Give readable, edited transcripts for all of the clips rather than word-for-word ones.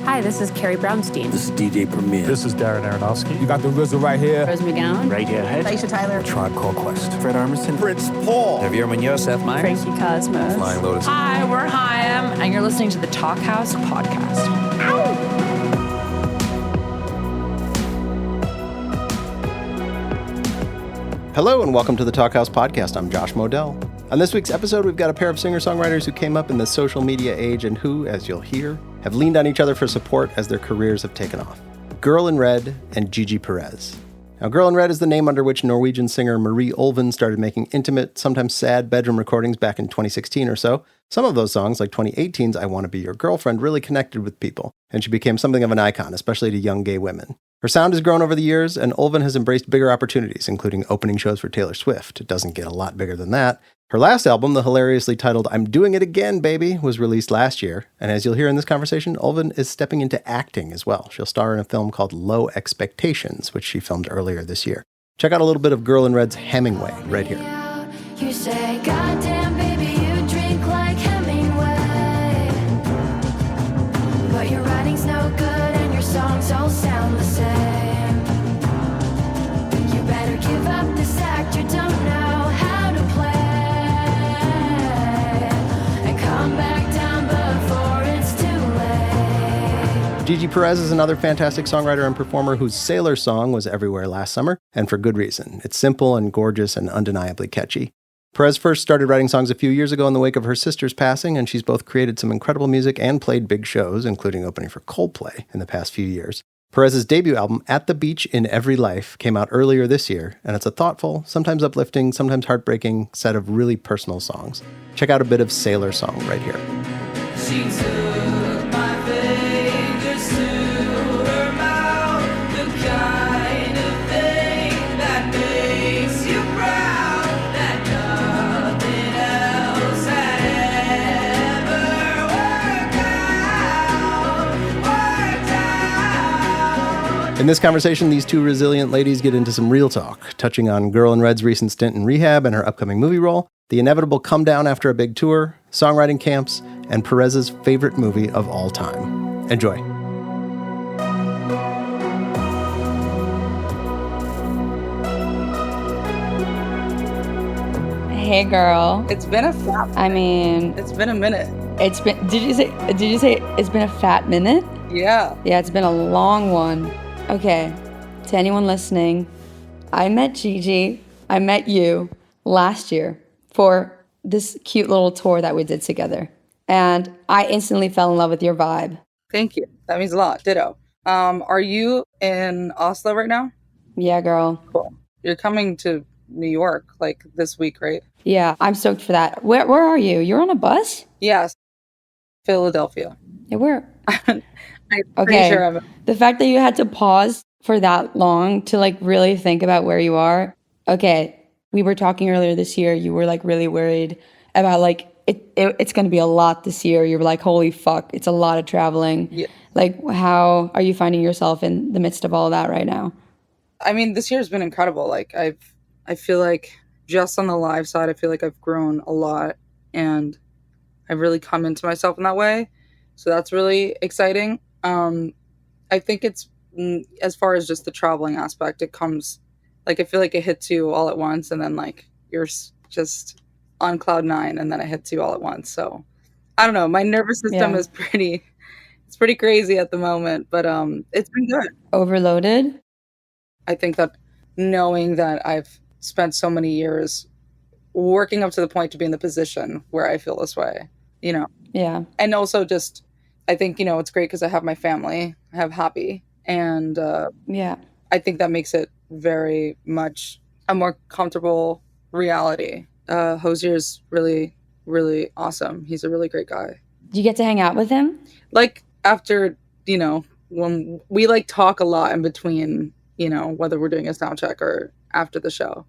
Hi, this is Carrie Brownstein. This is DJ Premier. This is Darren Aronofsky. You got the RZA right here. Rose McGowan. Radiohead. Aisha Tyler. Tribe Called Quest. Fred Armisen. Prince Paul. Javier Munoz. Seth Meyers. Frankie Cosmos. Flying Lotus. Hi, we're Chaim, and you're listening to the Talkhouse podcast. Hello and welcome to the Talkhouse podcast. I'm Josh Modell. On this week's episode, we've got a pair of singer-songwriters who came up in the social media age and who, as you'll hear, have leaned on each other for support as their careers have taken off. Girl in Red and Gigi Perez. Now, Girl in Red is the name under which Norwegian singer Marie Ulven started making intimate, sometimes sad bedroom recordings back in 2016 or so. Some of those songs, like 2018's I Want to Be Your Girlfriend, really connected with people, and she became something of an icon, especially to young gay women. Her sound has grown over the years, and Ulven has embraced bigger opportunities, including opening shows for Taylor Swift. It doesn't get a lot bigger than that. Her last album, the hilariously titled I'm Doing It Again, Baby, was released last year, and as you'll hear in this conversation, Ulven is stepping into acting as well. She'll star in a film called Low Expectations, which she filmed earlier this year. Check out a little bit of Girl in Red's Hemingway right here. You say, goddamn baby, you drink like Hemingway, but your writing's no good and your songs all sound the same. You better give up this act you don't know how to play, and come back down before it's too late. Gigi Perez is another fantastic songwriter and performer whose Sailor song was everywhere last summer, and for good reason. It's simple and gorgeous and undeniably catchy. Perez first started writing songs a few years ago in the wake of her sister's passing, and she's both created some incredible music and played big shows, including opening for Coldplay in the past few years. Perez's debut album, At the Beach in Every Life, came out earlier this year, and it's a thoughtful, sometimes uplifting, sometimes heartbreaking set of really personal songs. Check out a bit of Sailor song right here. She took my fingers to her mouth, the kind of thing that makes you proud, that nothing else had ever worked out. In this conversation, these two resilient ladies get into some real talk, touching on Girl in Red's recent stint in rehab and her upcoming movie role, the inevitable come down after a big tour, songwriting camps, and Perez's favorite movie of all time. Enjoy. Hey girl. It's been a fat It's been a minute. Did you say it's been a fat minute? Yeah. Yeah, it's been a long one. Okay, to anyone listening, I met Gigi, I met you last year for this cute little tour that we did together. And I instantly fell in love with your vibe. Thank you. That means a lot. Ditto. Are you in Oslo right now? Yeah, girl. Cool. You're coming to New York like this week, right? Yeah, I'm stoked for that. Where are you? You're on a bus? Yes. Philadelphia. Yeah, where? I'm Okay. pretty sure I'm... The fact that you had to pause for that long to like really think about where you are. Okay, we were talking earlier this year. You were like really worried about like it's going to be a lot this year. You were like, holy fuck, it's a lot of traveling. Yeah. Like, how are you finding yourself in the midst of all of that right now? I mean, this year's been incredible. Like I feel like just on the live side, I feel like I've grown a lot and I've really come into myself in that way. So that's really exciting. I think it's, as far as just the traveling aspect, it comes, like, I feel like it hits you all at once and then, like, you're just on cloud nine and then it hits you all at once. So, I don't know. My nervous system is pretty crazy at the moment, but it's been good. Overloaded? I think that knowing that I've spent so many years working up to the point to be in the position where I feel this way, you know? Yeah. And also just, I think, you know, it's great because I have my family, I have Happy, and I think that makes it very much a more comfortable reality. Hosier's really, really awesome. He's a really great guy. Do you get to hang out with him? Like, after, you know, when we, like, talk a lot in between, you know, whether we're doing a sound check or after the show.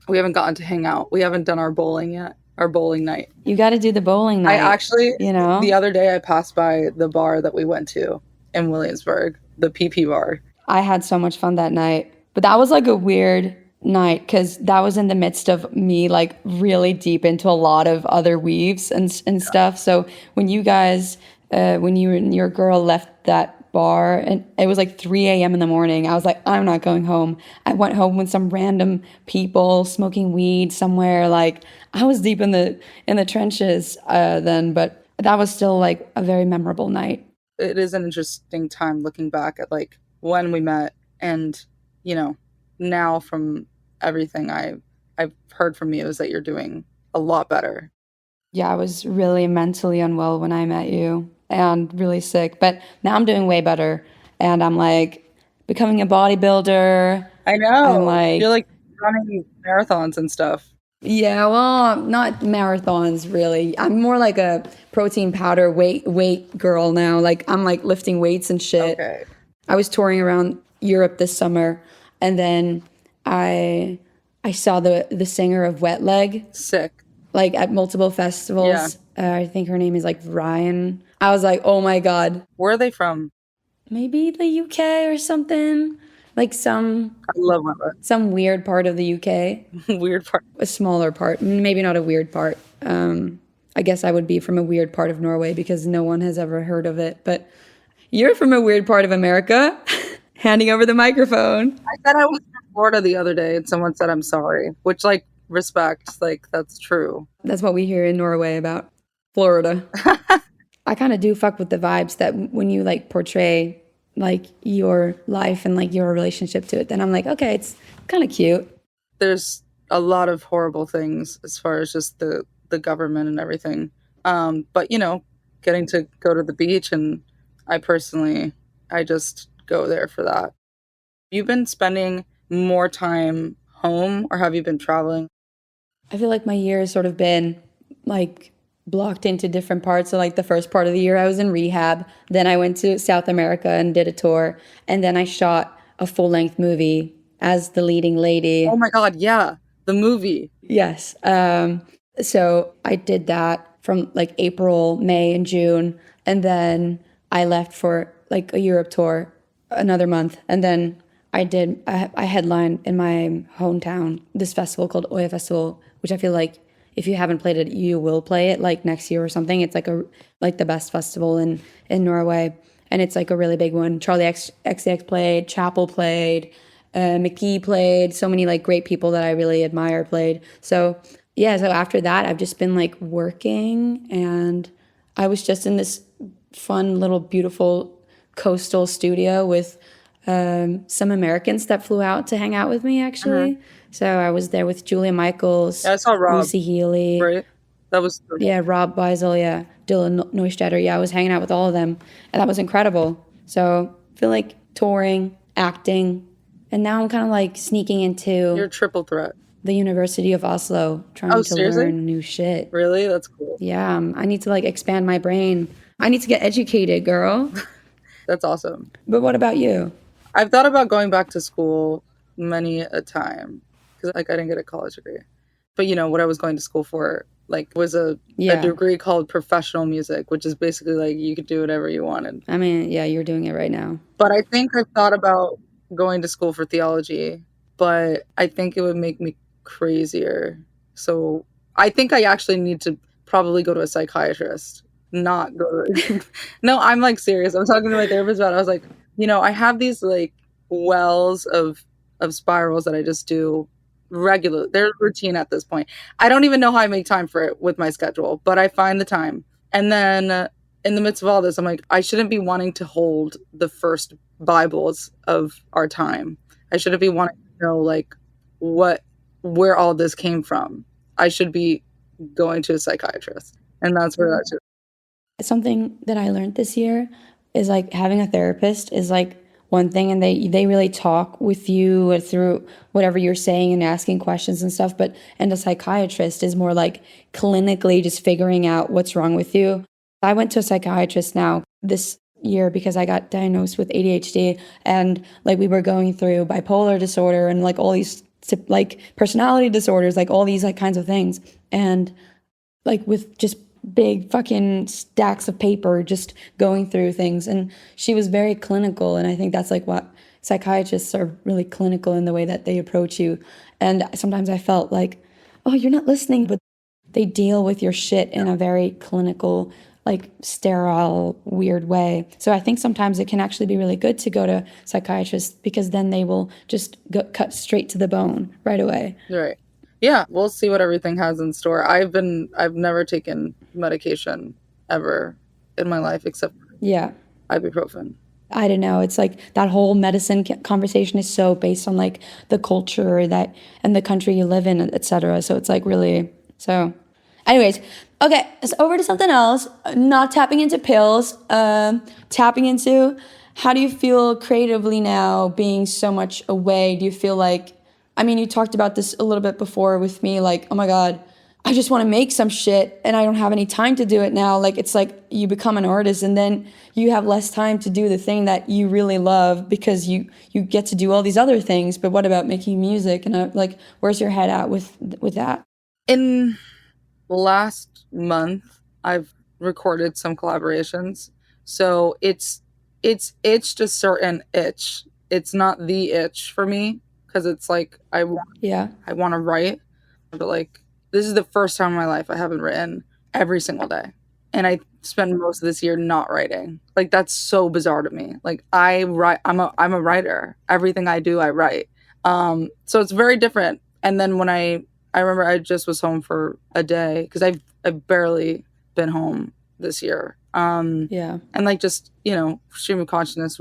We haven't gotten to hang out. We haven't done our bowling yet. Our bowling night. You got to do the bowling night. I actually, you know, the other day I passed by the bar that we went to in Williamsburg, the PP bar. I had so much fun that night. But that was like a weird night because that was in the midst of me like really deep into a lot of other weaves and stuff. So when you guys, when you and your girl left that bar and it was like 3 a.m. in the morning. I was like, I'm not going home. I went home with some random people smoking weed somewhere. Like I was deep in the trenches then, but that was still like a very memorable night. It is an interesting time looking back at like when we met, and you know, now from everything I've heard from you is that you're doing a lot better. Yeah, I was really mentally unwell when I met you and really sick, but now I'm doing way better and I'm like becoming a bodybuilder. I know. I'm like, you're like running marathons and stuff. yeah, well, not marathons really. I'm more like a protein powder weight girl now. Like I'm like lifting weights and shit. Okay. I was touring around Europe this summer and then I saw the singer of Wet Leg. Sick. Like at multiple festivals. I think her name is like Ryan. I was like, oh my God. Where are they from? Maybe the UK or something. Like I love Wentworth. some weird part of the UK. Weird part. A smaller part. Maybe not a weird part. I guess I would be from a weird part of Norway because no one has ever heard of it. But you're from a weird part of America. Handing over the microphone. I said I was from Florida the other day and someone said I'm sorry, which like respect, like that's true. That's what we hear in Norway about Florida. I kind of do fuck with the vibes that when you like portray like your life and like your relationship to it, then I'm like, okay, it's kind of cute. There's a lot of horrible things as far as just the government and everything. But you know, getting to go to the beach, and I just go there for that. You've been spending more time home, or have you been traveling? I feel like my year has sort of been like blocked into different parts. So like the first part of the year I was in rehab, then I went to South America and did a tour, and then I shot a full-length movie as the leading lady. Oh my God, yeah, the movie. Yes. So I did that from like April, May, and June, and then I left for like a Europe tour another month, and then I headlined in my hometown this festival called Oya Festival, which I feel like if you haven't played it, you will play it like next year or something. It's like the best festival in Norway, and it's like a really big one. Charlie XCX played, Chapel played, McGee played. So many like great people that I really admire played. So yeah, so after that, I've just been like working, and I was just in this fun little beautiful coastal studio with some Americans that flew out to hang out with me, actually. So I was there with Julia Michaels, Yeah, I saw Rob. Lucy Healy. Right? That was Yeah, Rob Beisel, yeah, Dylan Neustetter. Yeah, I was hanging out with all of them, and that was incredible. So I feel like touring, acting, and now I'm kind of like sneaking into You're a triple threat. the University of Oslo, trying Oh, to seriously? learn new shit. Really? That's cool. Yeah, I need to like expand my brain. I need to get educated, girl. That's awesome. But what about you? I've thought about going back to school many a time because like I didn't get a college degree. But you know what I was going to school for like was a degree called professional music, which is basically like you could do whatever you wanted. I mean, yeah, you're doing it right now. But I think I've thought about going to school for theology, but I think it would make me crazier. So I think I actually need to probably go to a psychiatrist, not go to... No, I'm like serious. I'm talking to my therapist about it. I was like, you know, I have these like wells of spirals that I just do regular. They're routine at this point. I don't even know how I make time for it with my schedule, but I find the time. And then in the midst of all this, I'm like, I shouldn't be wanting to hold the first Bibles of our time. I shouldn't be wanting to know like where all this came from. I should be going to a psychiatrist. And that's where that should. Something that I learned this year is like having a therapist is like one thing, and they really talk with you through whatever you're saying and asking questions and stuff. And a psychiatrist is more like clinically just figuring out what's wrong with you. I went to a psychiatrist now this year because I got diagnosed with ADHD, and like we were going through bipolar disorder and like all these like personality disorders, like all these like kinds of things, and like with just big fucking stacks of paper just going through things. And she was very clinical, and I think that's like what psychiatrists are, really clinical in the way that they approach you. And sometimes I felt like, oh, you're not listening, but they deal with your shit in a very clinical like sterile, weird way. So I think sometimes it can actually be really good to go to psychiatrists because then they will just cut straight to the bone right away. Right. Yeah, we'll see what everything has in store. I've never taken medication ever in my life except Yeah. ibuprofen. I don't know. It's like that whole medicine conversation is so based on like the culture that and the country you live in, etc. So it's like really so. Anyways, okay, so over to something else. Not tapping into pills. Tapping into how do you feel creatively now, being so much away? Do you feel like? I mean, you talked about this a little bit before with me. Like, oh my God, I just want to make some shit and I don't have any time to do it now. Like, it's like you become an artist and then you have less time to do the thing that you really love because you get to do all these other things. But what about making music? And like, where's your head at with that? In last month, I've recorded some collaborations. So it's itched a certain itch. It's not the itch for me because it's like I want to write, but like this is the first time in my life I haven't written every single day. And I spend most of this year not writing. Like that's so bizarre to me. Like I write, I'm a writer. Everything I do, I write. So it's very different. And then when I remember I just was home for a day because I've barely been home this year. And like just, stream of consciousness,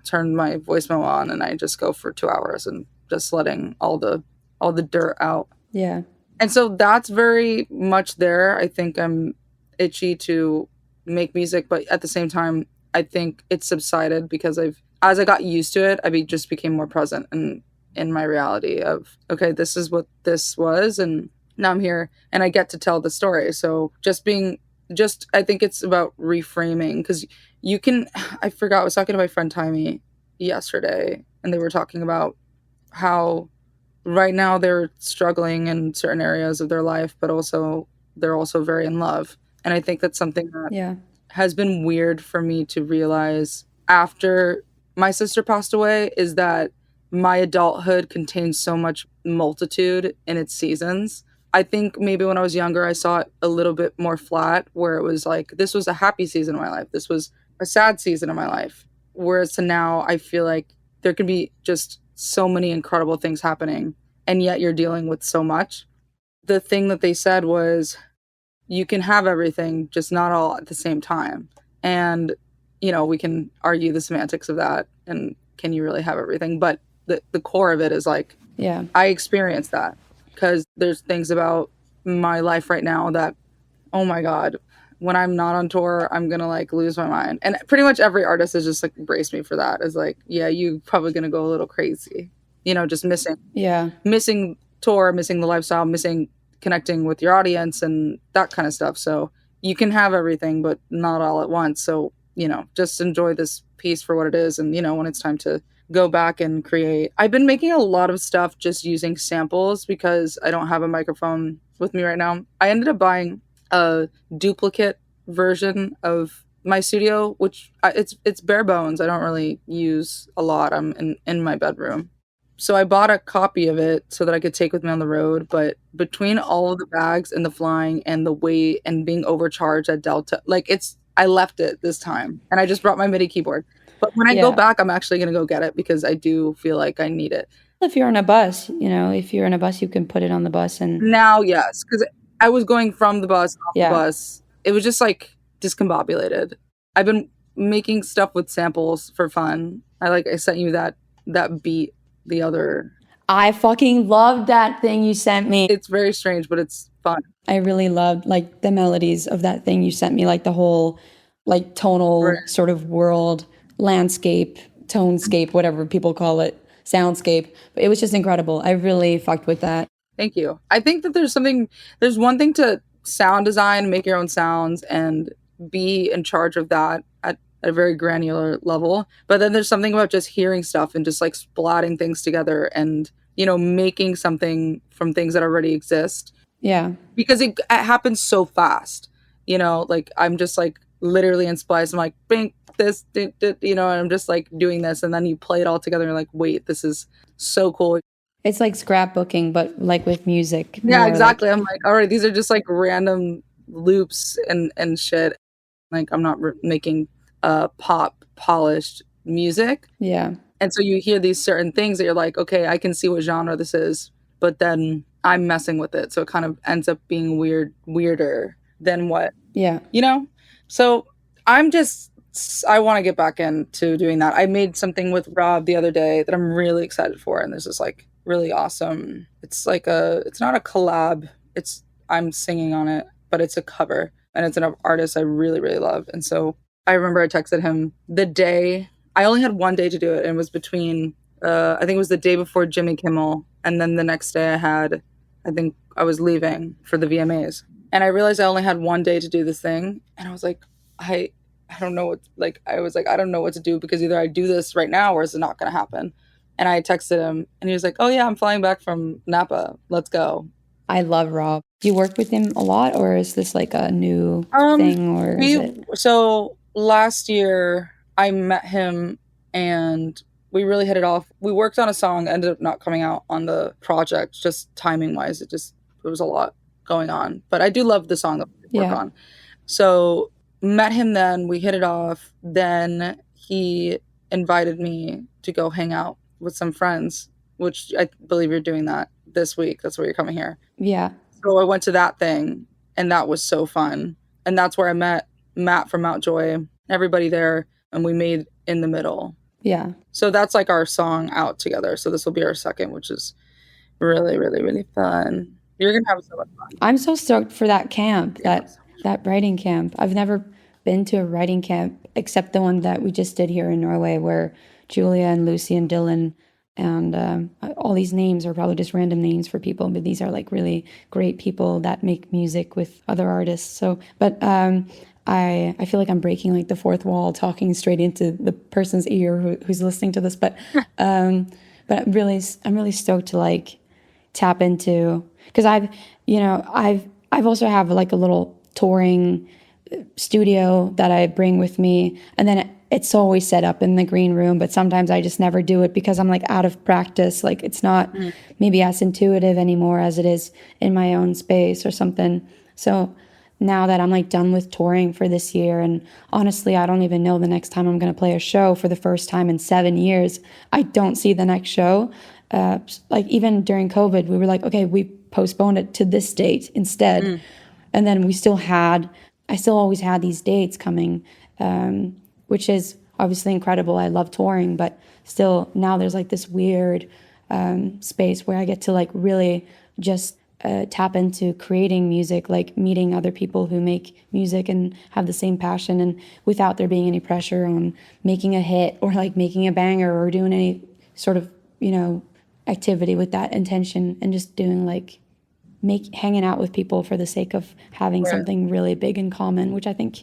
turn my voicemail on and I just go for 2 hours and just letting all the dirt out. Yeah. And so that's very much there. I think I'm itchy to make music, but at the same time, I think it's subsided because as I got used to it, I just became more present in my reality of, okay, this is what this was. And now I'm here and I get to tell the story. So I think it's about reframing because I forgot, I was talking to my friend Timmy yesterday and they were talking about how right now they're struggling in certain areas of their life, but they're also very in love. And I think that's something that has been weird for me to realize after my sister passed away is that my adulthood contains so much multitude in its seasons. I think maybe when I was younger, I saw it a little bit more flat where it was like, this was a happy season of my life. This was a sad season of my life. Whereas to now, I feel like there can be just so many incredible things happening and yet you're dealing with so much. The thing that they said was you can have everything, just not all at the same time. And, we can argue the semantics of that and can you really have everything? But the core of it is like, I experienced that because there's things about my life right now that, oh my God, when I'm not on tour, I'm going to like lose my mind. And pretty much every artist has just like embraced me for that. Is like, yeah, you probably going to go a little crazy, just missing tour, missing the lifestyle, missing connecting with your audience and that kind of stuff. So you can have everything, but not all at once. So, just enjoy this piece for what it is. And, when it's time to go back and create. I've been making a lot of stuff just using samples because I don't have a microphone with me right now. I ended up buying a duplicate version of my studio, which it's bare bones. I don't really use a lot. I'm in my bedroom. So I bought a copy of it so that I could take with me on the road. But between all of the bags and the flying and the weight and being overcharged at Delta, I left it this time. And I just brought my MIDI keyboard. But when I go back, I'm actually going to go get it because I do feel like I need it. If you're on a bus, you can put it on the bus. And now, yes, because I was going from the bus, off the bus. It was just like discombobulated. I've been making stuff with samples for fun. I sent you that beat the other. I fucking loved that thing you sent me. It's very strange, but it's fun. I really loved like the melodies of that thing you sent me, like the whole like tonal sort of world, landscape, tonescape, whatever people call it, soundscape. But it was just incredible. I really fucked with that. Thank you. I think that there's one thing to sound design, make your own sounds and be in charge of that at a very granular level. But then there's something about just hearing stuff and just like splatting things together and, making something from things that already exist. Yeah. Because it happens so fast, like I'm just like literally in Splice. I'm like, bing, this, and I'm just like doing this. And then you play it all together and you're like, wait, this is so cool. It's like scrapbooking, but like with music. Yeah, exactly. I'm like, all right, these are just like random loops and shit. Like I'm not making pop polished music. Yeah. And so you hear these certain things that you're like, okay, I can see what genre this is, but then I'm messing with it. So it kind of ends up being weirder than what, Yeah. you know? So I want to get back into doing that. I made something with Rob the other day that I'm really excited for. And this is like really awesome. It's not a collab. I'm singing on it, but it's a cover and it's an artist I really, really love. And so I remember I texted him the day. I only had one day to do it, and it was between, I think it was the day before Jimmy Kimmel, and then the next day I think I was leaving for the VMAs. And I realized I only had one day to do this thing, and I was like, I don't know I don't know what to do, because either I do this right now or it's not going to happen. And I texted him, and he was like, oh yeah, I'm flying back from Napa. Let's go. I love Rob. Do you work with him a lot, or is this like a new thing, or is it? So last year I met him and we really hit it off. We worked on a song, ended up not coming out on the project, just timing wise. It was a lot going on. But I do love the song that we work on. So met him then, we hit it off. Then he invited me to go hang out with some friends, which I believe you're doing that this week. That's why you're coming here. Yeah. So I went to that thing, and that was so fun. And that's where I met Matt from Mount Joy, everybody there, and we made In the Middle. Yeah. So that's like our song out together. So this will be our second, which is really, really, really fun. You're going to have so much fun. I'm so stoked for that camp, that writing camp. I've never been to a writing camp except the one that we just did here in Norway, where Julia and Lucy and Dylan and all these names are probably just random names for people, but these are like really great people that make music with other artists. So, but I feel like I'm breaking like the fourth wall, talking straight into the person's ear who's listening to this. But I'm really stoked to like tap into, because I've also have like a little touring studio that I bring with me, and then it's always set up in the green room, but sometimes I just never do it because I'm like out of practice. Like it's not maybe as intuitive anymore as it is in my own space or something. So now that I'm like done with touring for this year, and honestly, I don't even know the next time I'm going to play a show for the first time in 7 years. I don't see the next show. Like even during COVID, we were like, okay, we postponed it to this date instead. And then I still always had these dates coming, which is obviously incredible. I love touring, but still now there's like this weird space where I get to like really just tap into creating music, like meeting other people who make music and have the same passion, and without there being any pressure on making a hit or like making a banger or doing any sort of, activity with that intention, and just doing like hanging out with people for the sake of having something really big in common, which I think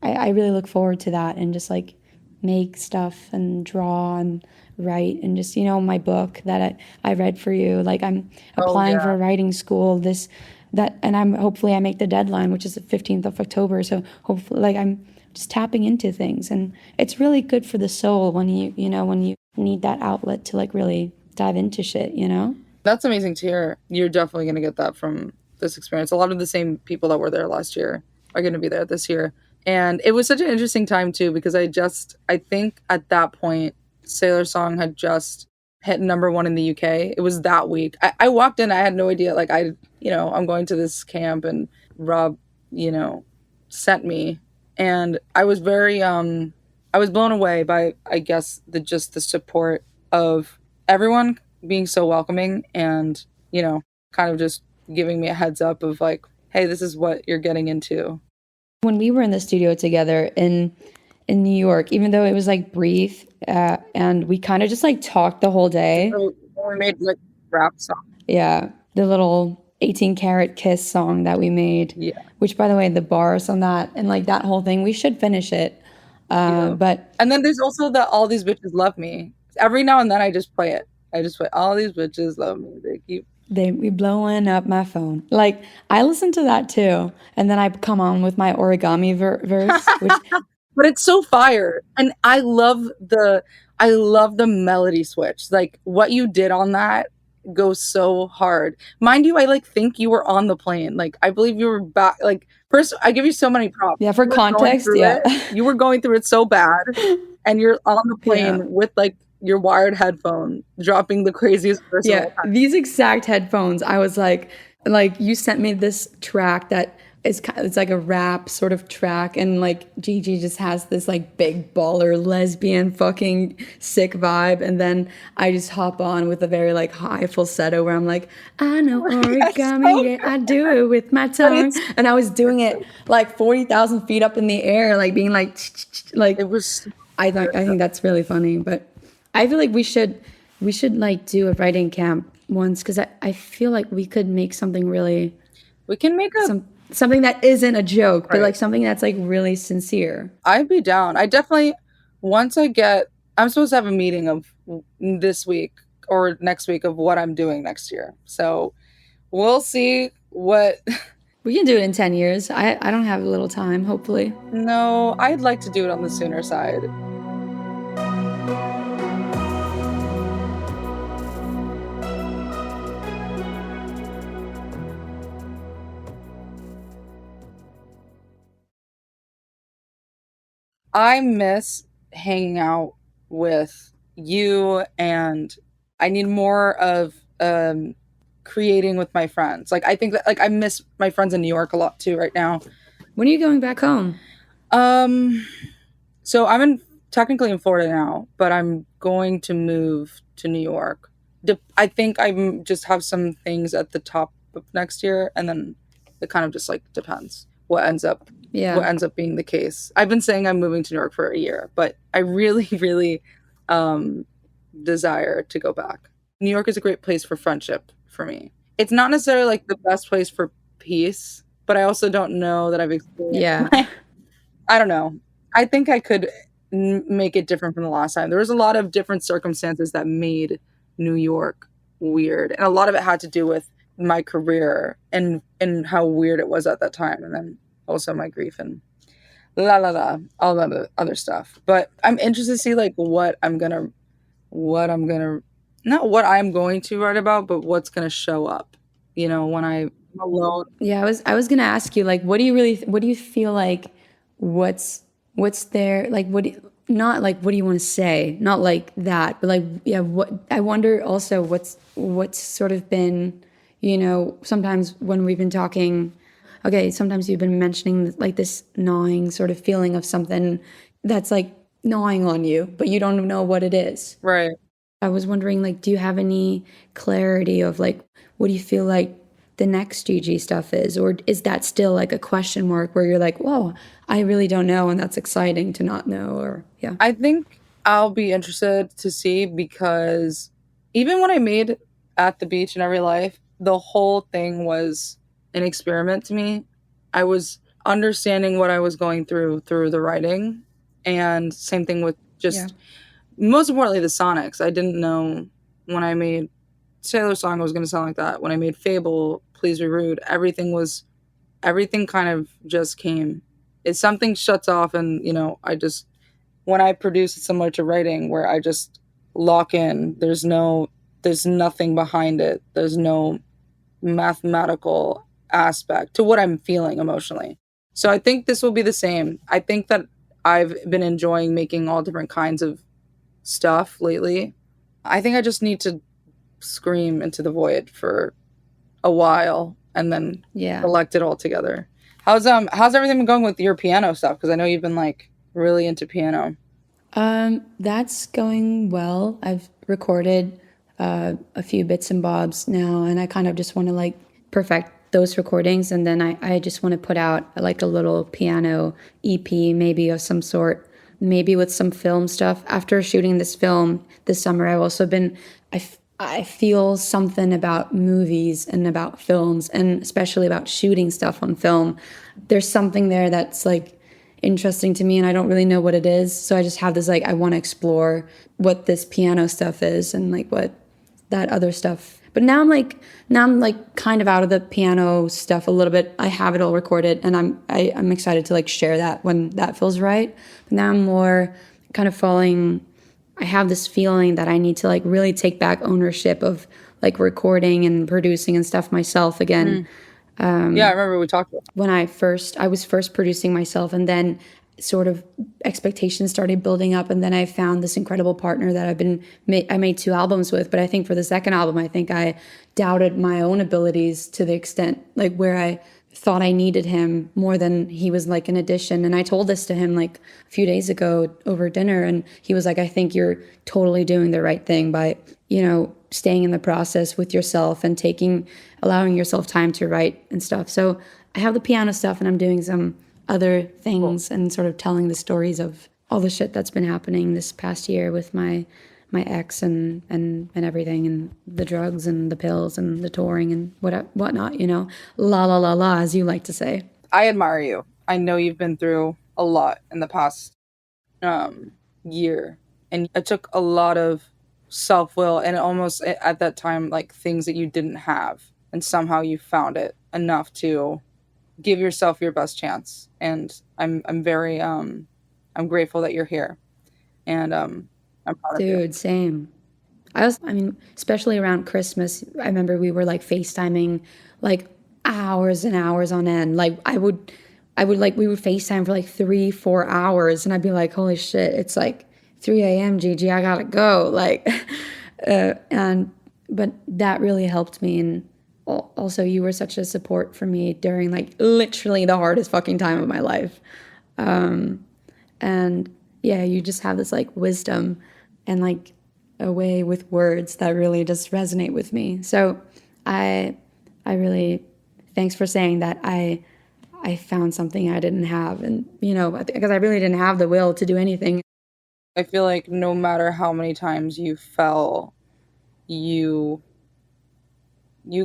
I really look forward to that, and just like make stuff and draw and write, and just my book that I read for you, like I'm applying for a writing school and I'm hopefully I make the deadline, which is the 15th of October, so hopefully like I'm just tapping into things, and it's really good for the soul when you need that outlet to like really dive into shit. That's amazing to hear. You're definitely going to get that from this experience. A lot of the same people that were there last year are going to be there this year. And it was such an interesting time too, because I think at that point, Sailor Song had just hit #1 in the UK. It was that week. I walked in, I had no idea. Like I'm going to this camp, and Rob, sent me, and I was very, I was blown away by, I guess, the support of everyone being so welcoming, and, kind of just giving me a heads up of like, hey, this is what you're getting into. When we were in the studio together in New York, even though it was like brief, and we kind of just like talked the whole day. So we made like rap song. Yeah, the little 18 Karat Kiss song that we made. Yeah. Which, by the way, the bars on that and like that whole thing, we should finish it. But and then there's also the All These Bitches Love Me. Every now and then I just play it. I just play All These Bitches Love Me. They be blowing up my phone. Like, I listen to that too. And then I come on with my origami verse. Which, but it's so fire. And I love the melody switch. Like, what you did on that go so hard. Mind you, I like think you were on the plane. Like I believe you were back. Like first, I give you so many props. Yeah, for You were going context, through yeah. it. You were going through it so bad, and you're on the plane Yeah. with like your wired headphone, dropping the craziest verse of Yeah, all time. these exact headphones. I was like you sent me this track that it's like a rap sort of track, and like Gigi just has this like big baller lesbian fucking sick vibe, and then I just hop on with a very like high falsetto where I'm like, I know origami, yeah, I do it with my tongue, and I was doing it like 40,000 feet up in the air, like being like It was. I think that's really funny, but I feel like we should like do a writing camp once, because I feel like we could make something really We can make a. something that isn't a joke, but Right. like something that's like really sincere. I'd be down. I definitely once I get. I'm supposed to have a meeting of this week or next week of what I'm doing next year. So we'll see what. We can do it in 10 years. I don't have a little time, hopefully. No, I'd like to do it on the sooner side. I miss hanging out with you, and I need more of creating with my friends. Like I think that like I miss my friends in New York a lot too right now. When are you going back home? So technically in Florida now, but I'm going to move to New York. I think I'm just have some things at the top of next year, and then it kind of just like depends what ends up being the case. I've been saying I'm moving to New York for a year, but I really, really desire to go back. New York is a great place for friendship for me. It's not necessarily like the best place for peace, but I also don't know that I've experienced. Yeah. I don't know. I think I could make it different from the last time. There was a lot of different circumstances that made New York weird, and a lot of it had to do with my career and how weird it was at that time, and then also my grief and all that other stuff. But I'm interested to see like what I'm going to write about, but what's going to show up, when I'm alone. Yeah, I was gonna ask you, like, what do you feel like what's there, like not like what do you want to say, not like that, but like, yeah, what I wonder also what's sort of been, sometimes when we've been talking, okay, sometimes you've been mentioning like this gnawing sort of feeling of something that's like gnawing on you, but you don't know what it is. Right. I was wondering, like, do you have any clarity of like, what do you feel like the next Gigi stuff is? Or is that still like a question mark where you're like, whoa, I really don't know, and that's exciting to not know? Or yeah. I think I'll be interested to see, because even when I made At the Beach in Every Life, the whole thing was an experiment to me. I was understanding what I was going through the writing, and same thing with just most importantly the sonics. I didn't know when I made Sailor Song it was going to sound like that. When I made Fable, Please Be Rude, everything kind of just came. If something shuts off, and when I produce, it's similar to writing where I just lock in. There's nothing behind it. There's no mathematical aspect to what I'm feeling emotionally. So I think this will be the same. I think that I've been enjoying making all different kinds of stuff lately. I think I just need to scream into the void for a while and then collect it all together. How's everything been going with your piano stuff? Because I know you've been like really into piano. That's going well. I've recorded a few bits and bobs now, and I kind of just want to like perfect those recordings, and then I just want to put out like a little piano EP maybe of some sort, maybe with some film stuff. After shooting this film this summer, I've also been I feel something about movies and about films, and especially about shooting stuff on film. There's something there that's like interesting to me, and I don't really know what it is. So I just have this like, I want to explore what this piano stuff is and like what that other stuff. But now I'm like kind of out of the piano stuff a little bit. I have it all recorded, and I'm excited to like share that when that feels right. But now I'm more kind of I have this feeling that I need to like really take back ownership of like recording and producing and stuff myself again. Yeah, I remember we talked about When I was first producing myself, and then sort of expectations started building up, and then I found this incredible partner that I made 2 albums with. But I think for the second album, I think I doubted my own abilities to the extent like where I thought I needed him more than he was like an addition. And I told this to him like a few days ago over dinner, and he was like, I think you're totally doing the right thing by, staying in the process with yourself and allowing yourself time to write and stuff. So I have the piano stuff, and I'm doing some other things and sort of telling the stories of all the shit that's been happening this past year with my ex and everything, and the drugs and the pills and the touring and whatnot, la la la la, as you like to say. I admire you. I know you've been through a lot in the past year, and it took a lot of self-will and almost at that time like things that you didn't have, and somehow you found it enough to give yourself your best chance. And I'm very I'm grateful that you're here, and I'm proud of you. Dude, same. Especially around Christmas, I remember we were like FaceTiming like hours and hours on end. Like we would FaceTime for like 3-4 hours, and I'd be like, holy shit, it's like 3 a.m. Gigi, I gotta go. Like, but that really helped me. And also you were such a support for me during like literally the hardest fucking time of my life. And yeah, you just have this like wisdom and like a way with words that really just resonate with me. So I really, thanks for saying that. I found something I didn't have, and because I really didn't have the will to do anything. I feel like no matter how many times you fell, you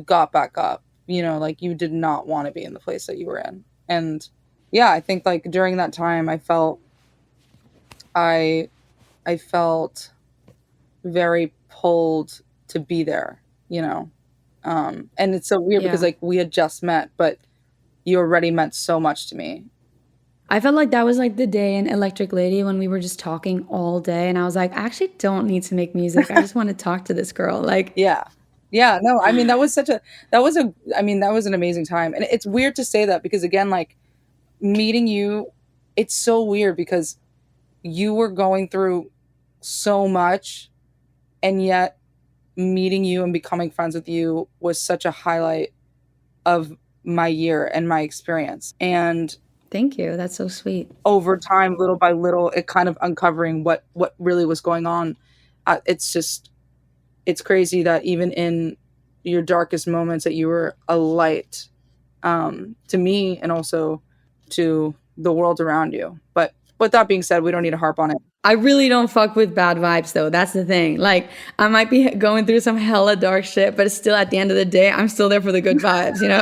got back up, like you did not want to be in the place that you were in. And yeah, I think like during that time I felt very pulled to be there, and it's so weird because like we had just met, but you already meant so much to me. I felt like that was like the day in Electric Lady when we were just talking all day, and I was like, I actually don't need to make music. I just want to talk to this girl. Like, yeah, no, I mean, that was an amazing time. And it's weird to say that because again, like meeting you, it's so weird because you were going through so much, and yet meeting you and becoming friends with you was such a highlight of my year and my experience. And thank you. That's so sweet. Over time, little by little, it kind of uncovering what really was going on. It's crazy that even in your darkest moments that you were a light to me and also to the world around you. But with that being said, we don't need to harp on it. I really don't fuck with bad vibes though. That's the thing. Like I might be going through some hella dark shit, but still at the end of the day, I'm still there for the good vibes, You know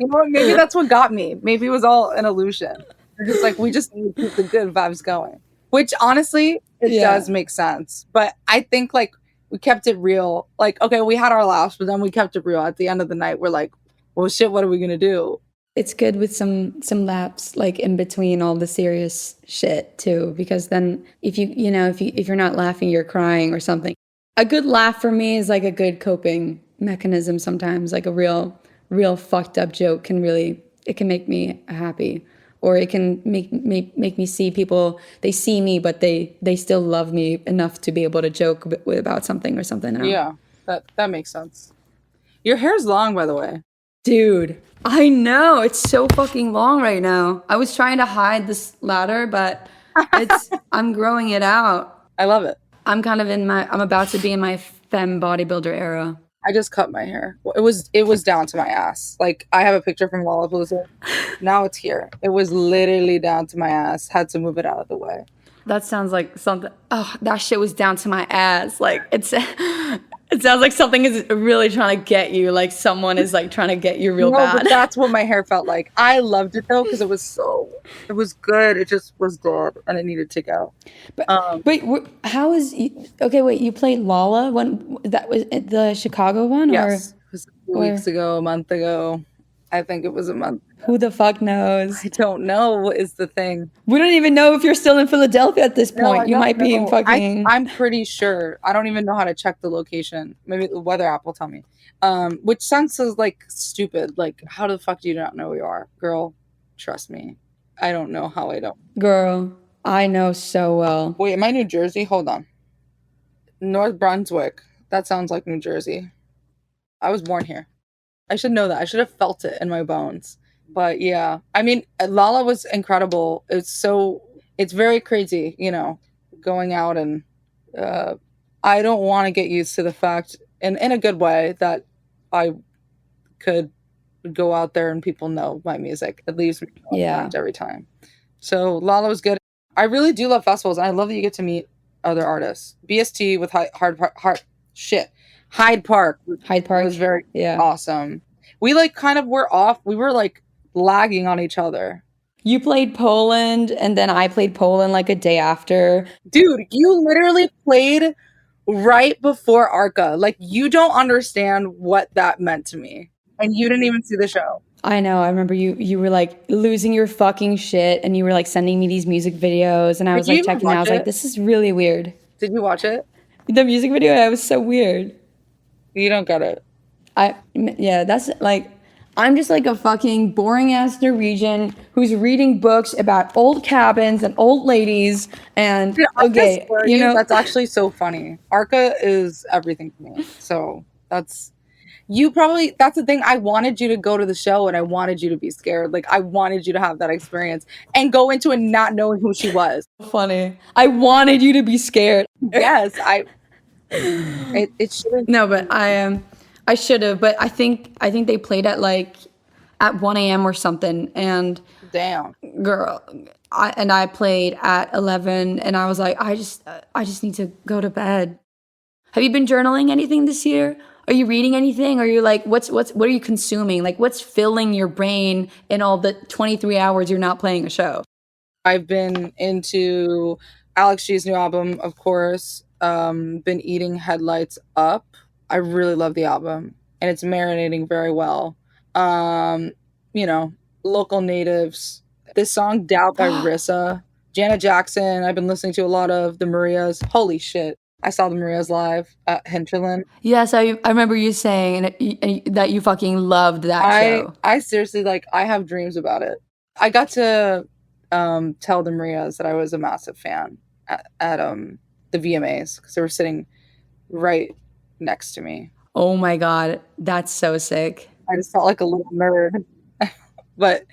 what? Maybe that's what got me. Maybe it was all an illusion. It's just like we just need to keep the good vibes going. Which honestly, it does make sense. But I think like we kept it real. Like, okay, we had our laughs, but then we kept it real. At the end of the night, we're like, well shit, what are we gonna do? It's good with some laughs like in between all the serious shit too, because then if you're not laughing, you're crying or something. A good laugh for me is like a good coping mechanism sometimes. Like a real fucked up joke can make me happy, or it can make me see people. They see me, but they still love me enough to be able to joke about something or something. Yeah, that makes sense. Your hair's long, by the way. Dude, I know. It's so fucking long right now. I was trying to hide this ladder, but I'm growing it out. I love it. I'm about to be in my femme bodybuilder era. I just cut my hair. It was down to my ass. Like I have a picture from Lollapalooza. Now it's here. It was literally down to my ass. Had to move it out of the way. That sounds like something. Oh, that shit was down to my ass. Like it sounds like something is really trying to get you. Like someone is like trying to get you real bad. But that's what my hair felt like. I loved it though because it was good. It just was dead and it needed to go. But wait, how is? Okay, wait. You played Lolla when that was the Chicago one, yes, it was a few weeks ago, a month ago. I think it was a month. Who the fuck knows? I don't know what is the thing. We don't even know if you're still in Philadelphia at this No, I point. You don't might be in know. fucking. I'm pretty sure. I don't even know how to check the location. Maybe the weather app will tell me. Which sounds like stupid. Like, how the fuck do you not know where you are? Girl, trust me. I don't know how I don't. Girl, I know so well. Wait, am I New Jersey? Hold on. North Brunswick. That sounds like New Jersey. I was born here. I should know that. I should have felt it in my bones. But yeah, I mean, Lala was incredible. It's very crazy, you know, going out and I don't want to get used to the fact, and in a good way, that I could go out there and people know my music. It leaves me Yeah. every time. So Lala was good. I really do love festivals, and I love that you get to meet other artists. BST with Hyde Park Hyde Park was very Yeah. awesome. We like kind of were off. We were like lagging on each other. You played Poland, and then I played Poland like a day after. Dude, you literally played right before Arca. Like, you don't understand what that meant to me. And you didn't even see the show. I know. I remember you were like losing your fucking shit, and you were like sending me these music videos, and I Did was you like even checking. I watch was like, it? this is really weird. Did you watch it? The music video, I was so weird. You don't get it. Yeah, that's like, I'm just like a fucking boring ass Norwegian who's reading books about old cabins and old ladies and Dude, Arca's okay, for you know, that's actually so funny. Arca is everything to me. So that's the thing. I wanted you to go to the show and I wanted you to be scared. Like, I wanted you to have that experience and go into it not knowing who she was. funny. I wanted you to be scared. Yes, it shouldn't. No, but I should have, but I think they played at 1 a.m. or something, and Damn. girl, I played at 11, and I was like, I just need to go to bed. Have you been journaling anything this year? Are you reading anything? Are you like, what are you consuming? Like, what's filling your brain in all the 23 hours you're not playing a show? I've been into Alex G's new album, of course. Been eating Headlights Up. I really love the album, and it's marinating very well. You know, local natives. This song Doubt by Rissa. Janet Jackson, I've been listening to a lot of the Marias. Holy shit. I saw the Marias live at Hinterland. Yes, I remember you saying that you fucking loved that show. I seriously, like, I have dreams about it. I got to tell the Marias that I was a massive fan at the VMAs because they were sitting right next to me. Oh my God, that's so sick. I just felt like a little nerd. But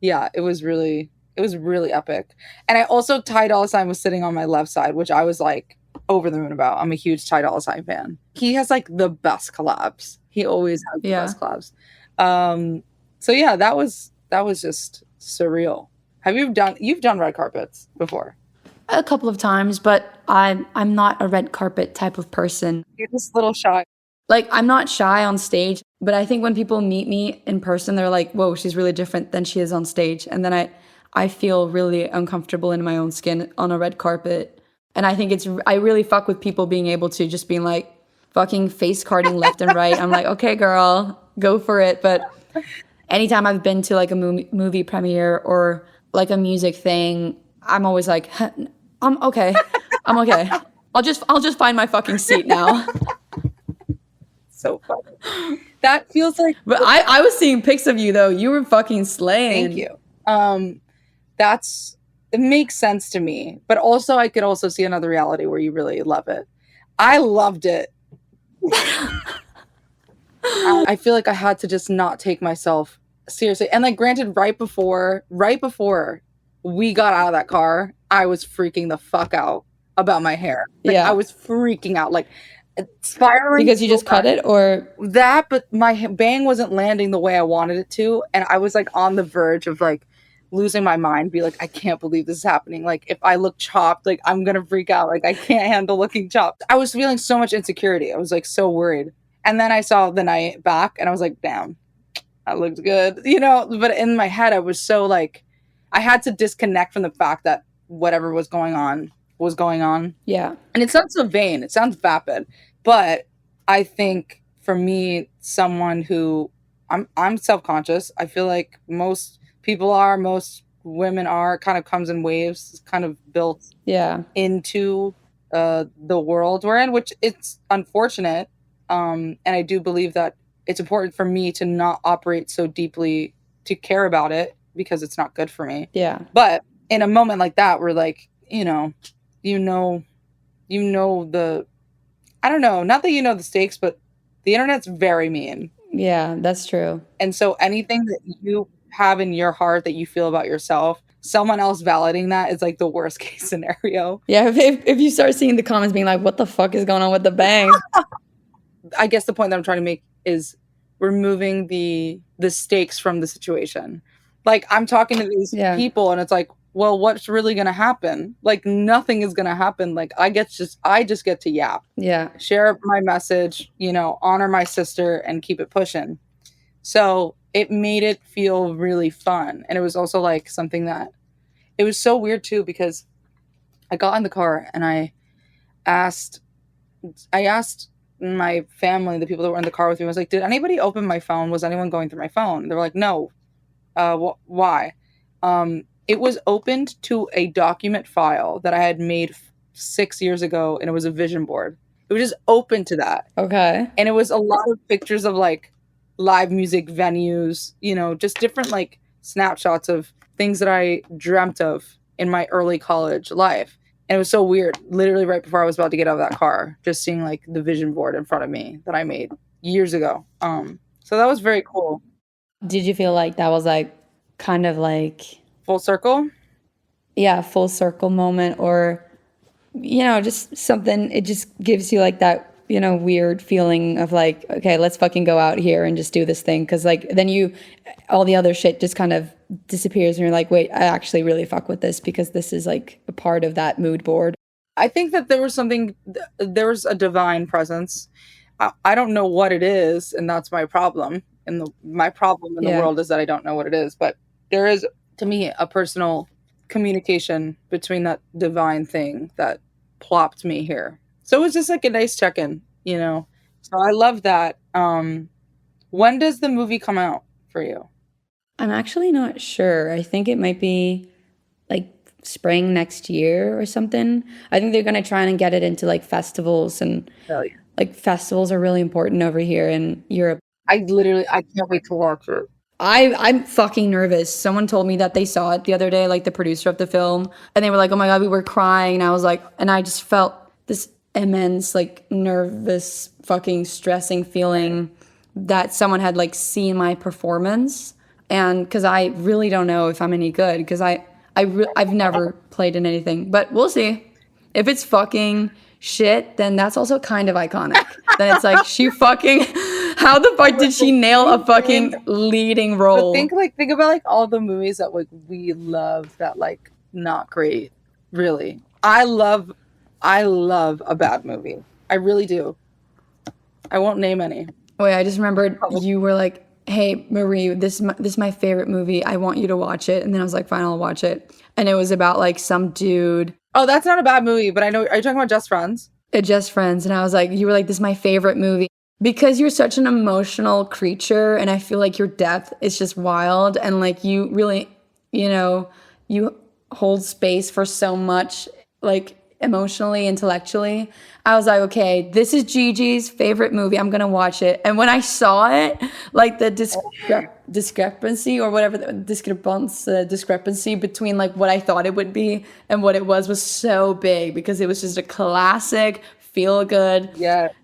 yeah, it was really epic. And I also, Ty Dolla $ign was sitting on my left side, which I was like over the moon about. I'm a huge Ty Dolla $ign fan. He has like the best collabs. He always has the best collabs. So yeah, that was just surreal. You've done red carpets before? A couple of times, but I'm not a red carpet type of person. You're just a little shy. Like, I'm not shy on stage, but I think when people meet me in person, they're like, whoa, she's really different than she is on stage. And then I feel really uncomfortable in my own skin on a red carpet. And I think I really fuck with people being able to just being like fucking face carding left and right. I'm like, okay, girl, go for it. But anytime I've been to like a movie premiere or like a music thing, I'm always like, I'm okay. I'm okay. I'll just find my fucking seat now. So funny. That feels like. But I was seeing pics of you though. You were fucking slaying. Thank you. It makes sense to me, but also I could also see another reality where you really love it. I loved it. I feel like I had to just not take myself seriously. And like, granted, right before we got out of that car, I was freaking the fuck out about my hair. Like, Yeah. I was freaking out, like spiraling. Because you just cut it, or that, but my bang wasn't landing the way I wanted it to. And I was like on the verge of like losing my mind, be like, I can't believe this is happening. Like, if I look chopped, like I'm gonna freak out. Like, I can't handle looking chopped. I was feeling so much insecurity. I was like so worried. And then I saw the night back and I was like, damn, that looked good, you know? But in my head, I was so like, I had to disconnect from the fact that whatever was going on was going on. yeah. And it sounds so vain. It sounds vapid. But I think for me, someone who I'm self-conscious. I feel like most people are, most women are. It kind of comes in waves. It's kind of built Yeah. into the world we're in, which it's unfortunate. And I do believe that it's important for me to not operate so deeply to care about it because it's not good for me. Yeah. But in a moment like that, where like, you know the, I don't know, not that you know the stakes, but the internet's very mean. Yeah, that's true. And so anything that you have in your heart that you feel about yourself, someone else validating that is like the worst case scenario. Yeah, if you start seeing the comments being like, what the fuck is going on with the bangs? I guess the point that I'm trying to make is removing the stakes from the situation. Like I'm talking to these Yeah. people and it's like, well, what's really going to happen? Like nothing is going to happen. Like I just get to yap, Yeah. share my message, honor my sister and keep it pushing. So it made it feel really fun. And it was also like something that it was so weird too, because I got in the car and I asked my family, the people that were in the car with me, I was like, did anybody open my phone? Was anyone going through my phone? They were like, no. Why? It was opened to a document file that I had made 6 years ago, and it was a vision board. It was just open to that. Okay. And it was a lot of pictures of like live music venues, just different like snapshots of things that I dreamt of in my early college life. And it was so weird, literally right before I was about to get out of that car, just seeing like the vision board in front of me that I made years ago. So that was very cool. Did you feel like that was like kind of like, Full circle? yeah, full circle moment, or, just something, it just gives you like that, weird feeling of like, okay, let's fucking go out here and just do this thing. Cause like then all the other shit just kind of disappears and you're like, wait, I actually really fuck with this because this is like a part of that mood board. I think that there was a divine presence. I don't know what it is, and that's my problem. And my problem in the Yeah. world is that I don't know what it is. But there is, to me, a personal communication between that divine thing that plopped me here. So it was just like a nice check-in, So I love that. When does the movie come out for you? I'm actually not sure. I think it might be like spring next year or something. I think they're going to try and get it into like festivals, and Hell yeah. like festivals are really important over here in Europe. I can't wait to watch it. I'm fucking nervous. Someone told me that they saw it the other day, like the producer of the film, and they were like, oh my God, we were crying. And I was like, and I just felt this immense, like nervous, fucking stressing feeling that someone had like seen my performance. And because I really don't know if I'm any good, because I've never played in anything, but we'll see. If it's fucking shit, then that's also kind of iconic. Then it's like, she fucking, how the fuck did she nail a fucking leading role? But think about like all the movies that like we love that like not great. Really, I love a bad movie. I really do. I won't name any. Wait, I just remembered you were like, hey, Marie, this is my favorite movie. I want you to watch it. And then I was like, fine, I'll watch it. And it was about like some dude. Oh, that's not a bad movie, but I know. Are you talking about Just Friends? Just Friends. And I was like, you were like, this is my favorite movie. Because you're such an emotional creature. And I feel like your depth is just wild. And like you really, you hold space for so much, like emotionally, intellectually. I was like, okay, this is Gigi's favorite movie. I'm going to watch it. And when I saw it, like the discrepancy or whatever, the discrepancy between like what I thought it would be and what it was so big, because it was just a classic, feel-good,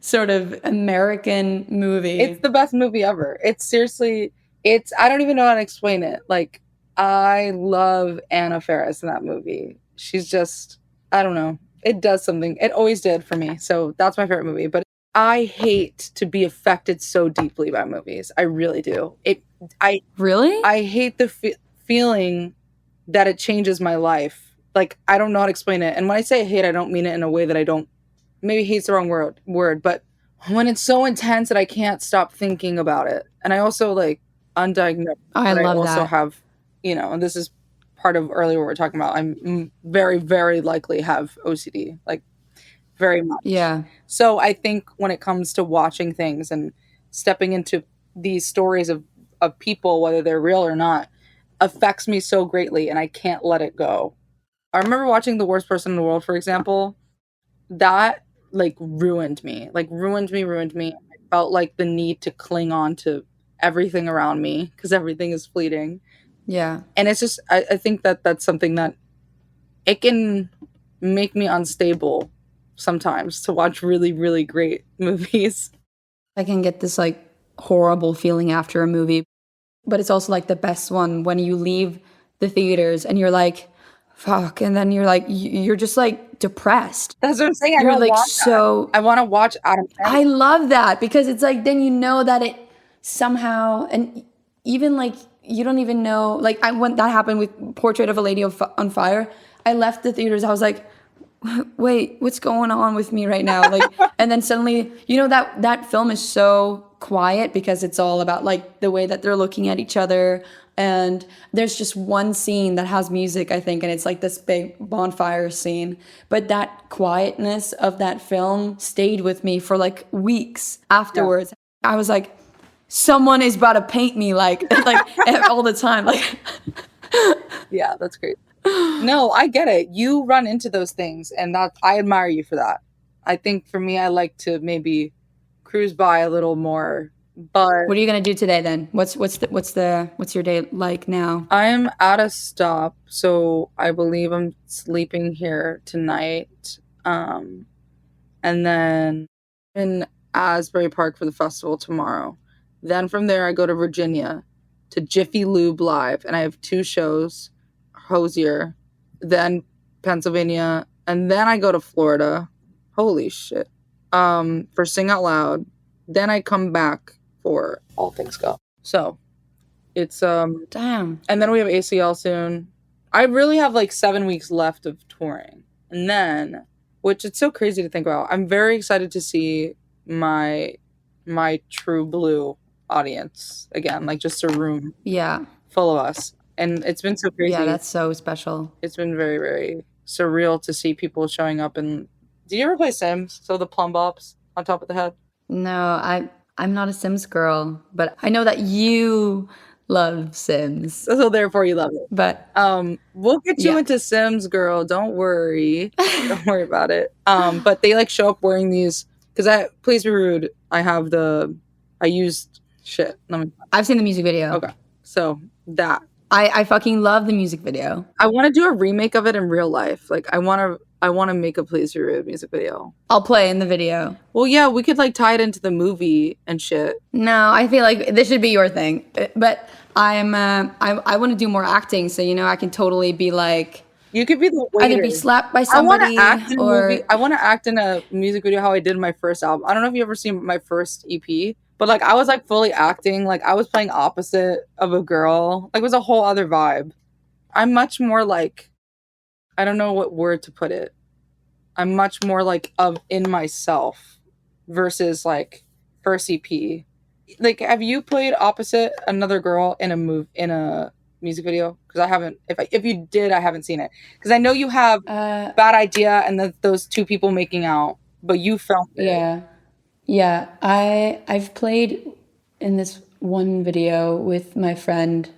sort of American movie. It's the best movie ever. It's seriously, I don't even know how to explain it. Like, I love Anna Faris in that movie. She's just, I don't know. It does something. It always did for me. So that's my favorite movie. But I hate to be affected so deeply by movies. I really do. Really? I hate the feeling that it changes my life. Like, I don't know how to explain it. And when I say hate, I don't mean it in a way that I don't, maybe hate's the wrong word, but when it's so intense that I can't stop thinking about it. And I also like undiagnosed. I love also that. have, and this is part of earlier what we're talking about. I'm very, very likely have OCD, like very much. Yeah. So I think when it comes to watching things and stepping into these stories of of people, whether they're real or not, affects me so greatly, and I can't let it go. I remember watching The Worst Person in the World, for example. That like ruined me. I felt like the need to cling on to everything around me because everything is fleeting. Yeah. And it's just, I think that that's something that it can make me unstable sometimes to watch really, really great movies. I can get this like horrible feeling after a movie, but it's also like the best one when you leave the theaters and you're like, fuck. And then you're like, you're just like depressed. That's what I'm saying. I You're don't like want so. that. I want to watch Adam Sandler. I love that because it's like then you know that it somehow, and even like you don't even know, like when that happened with Portrait of a Lady on Fire, I left the theaters. I was like, wait, what's going on with me right now? Like, and then suddenly, you know, that film is so quiet because it's all about like the way that they're looking at each other. And there's just one scene that has music, I think, and it's like this big bonfire scene. But that quietness of that film stayed with me for like weeks afterwards. Yeah. I was like, someone is about to paint me like all the time. Like, yeah, that's great. No, I get it. You run into those things, and that I admire you for that. I think for me, I like to maybe cruise by a little more. But what are you gonna do today then? What's your day like now? I'm at a stop, so I believe I'm sleeping here tonight. And then in Asbury Park for the festival tomorrow. Then from there I go to Virginia to Jiffy Lube Live, and I have 2 shows, Hosier, then Pennsylvania, and then I go to Florida. Holy shit. For Sing Out Loud. Then I come back for All Things Go. So it's damn. And then we have ACL soon. I really have like 7 weeks left of touring. And then, which it's so crazy to think about, I'm very excited to see my true blue audience again, like just a room full of us. And it's been so crazy. Yeah, that's so special. It's been very, very surreal to see people showing up. And did you ever play Sims? So the plumb bops on top of the head? No, I'm not a Sims girl, but I know that you love Sims. So therefore you love it. But we'll get you into Sims, girl. Don't worry. Don't worry about it. But they like show up wearing these, because please be rude, I used shit. I've seen the music video. Okay. So that. I fucking love the music video. I want to do a remake of it in real life. Like I want to make a Please Be Rude music video. I'll play in the video. Well, yeah, we could like tie it into the movie and shit. No, I feel like this should be your thing. But I want to do more acting, so you know I can totally be like. You could be the waiter. Either be slapped by somebody I want to act in a music video how I did in my first album. I don't know if you ever seen my first EP, but like I was like fully acting. Like I was playing opposite of a girl. Like it was a whole other vibe. I'm much more like, I don't know what word to put it. I'm much more like in myself versus like first EP. Like, have you played opposite another girl in a music video? Because I haven't. If you did, I haven't seen it. Because I know you have Bad Idea and those 2 people making out, but you filmed it. Yeah. I've played in this one video with my friend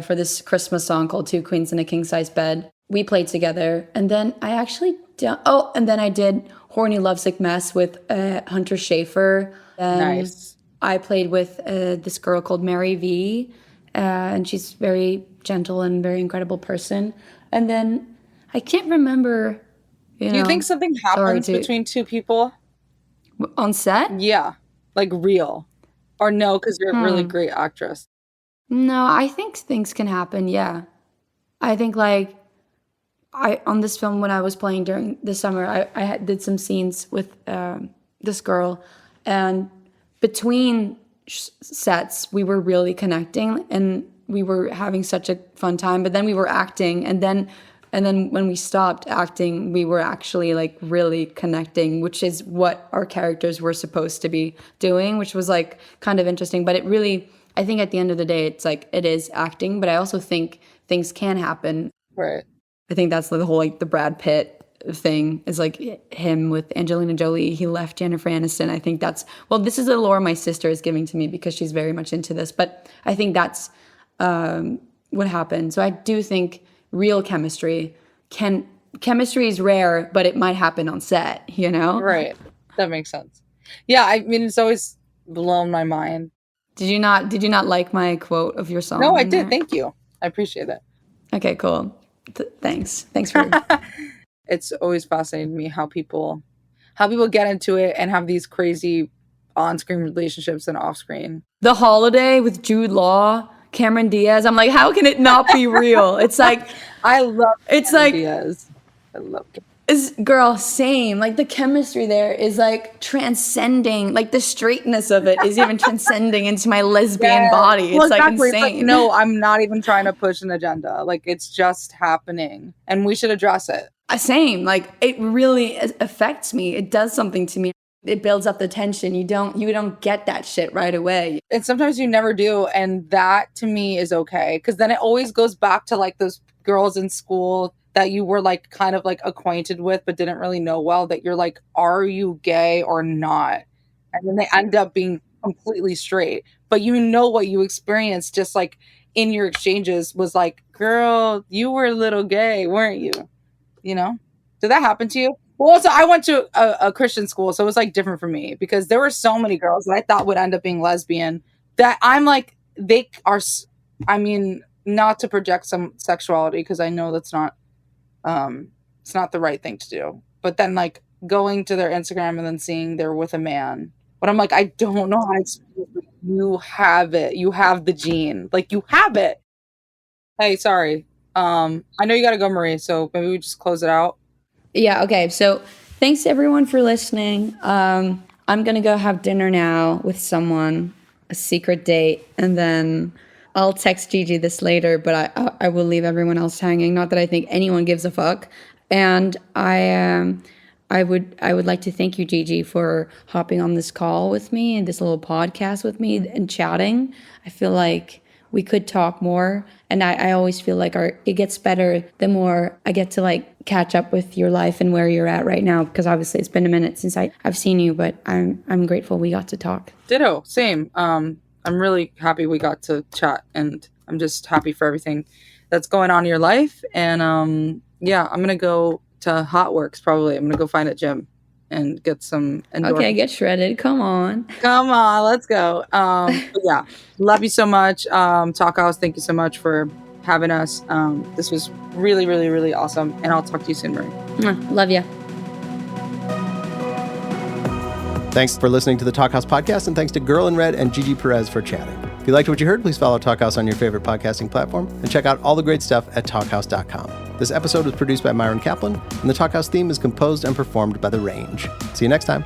for this Christmas song called 2 Queens in a King Size Bed. We played together, and then I actually and then I did Horny Lovesick Mess with Hunter Schafer. Nice. I played with this girl called Mary V, and she's very gentle and very incredible person. And then I can't remember. Do you think something happens between 2 people on set? Yeah, like real, or no? Because you're a really great actress. No, I think things can happen. Yeah, I think like on this film when I was playing during the summer, I did some scenes with this girl, and between sets we were really connecting and we were having such a fun time. But then we were acting, and then when we stopped acting, we were actually like really connecting, which is what our characters were supposed to be doing, which was like kind of interesting. But it really, I think at the end of the day, it's like it is acting, but I also think things can happen. Right. I think that's the whole like the Brad Pitt thing is like him with Angelina Jolie. He left Jennifer Aniston. I think that's, well, this is the lore my sister is giving to me because she's very much into this. But I think that's what happened. So I do think real chemistry is rare, but it might happen on set, you know? Right. That makes sense. Yeah, I mean, it's always blown my mind. Did you not like my quote of your song? No, I in did. there? Thank you. I appreciate it. Okay, cool. Thanks for It's always fascinating to me how people get into it and have these crazy on-screen relationships and off-screen. The Holiday with Jude Law, Cameron Diaz. I'm like, how can it not be real? It's like I love it's Cameron like Diaz. I love Cameron. girl, same. Like the chemistry there is like transcending, like the straightness of it is even transcending into my lesbian body. It's like exactly. insane. It's like, no, I'm not even trying to push an agenda. Like it's just happening and we should address it. Same. Like it really affects me. It does something to me. It builds up the tension. You don't get that shit right away. And sometimes you never do. And that to me is okay. Because then it always goes back to like those girls in school that you were like kind of like acquainted with but didn't really know well, that you're like, are you gay or not? And then they end up being completely straight. But you know what you experienced just like in your exchanges was like, girl, you were a little gay, weren't you? You know? Did that happen to you? Well, also, I went to a Christian school, so it was like different for me because there were so many girls that I thought would end up being lesbian that I'm like, they are, I mean, not to project some sexuality because I know that's not, it's not the right thing to do. But then like going to their Instagram and then seeing they're with a man. But I'm like, I don't know how to explain it. You have it. You have the gene. Like you have it. Hey, sorry. I know you gotta go, Marie, so maybe we just close it out. Yeah, okay. So thanks everyone for listening. I'm going to go have dinner now with someone, a secret date, and then I'll text Gigi this later, but I will leave everyone else hanging. Not that I think anyone gives a fuck. And I would like to thank you, Gigi, for hopping on this call with me and this little podcast with me and chatting. I feel like we could talk more. And I always feel like it gets better the more I get to like catch up with your life and where you're at right now. Because obviously it's been a minute since I've seen you, but I'm grateful we got to talk. Ditto, same. I'm really happy we got to chat, and I'm just happy for everything that's going on in your life. And yeah, I'm gonna go to Hot Works probably. I'm gonna go find a gym and get some endorphins. Okay, get shredded. Come on, let's go. But yeah, love you so much. Talkhouse, thank you so much for having us. This was really, really, really awesome. And I'll talk to you soon, Marie. Love ya. Thanks for listening to the Talkhouse podcast, and thanks to Girl in Red and Gigi Perez for chatting. If you liked what you heard, please follow Talkhouse on your favorite podcasting platform and check out all the great stuff at talkhouse.com. This episode was produced by Myron Kaplan, and the Talkhouse theme is composed and performed by The Range. See you next time.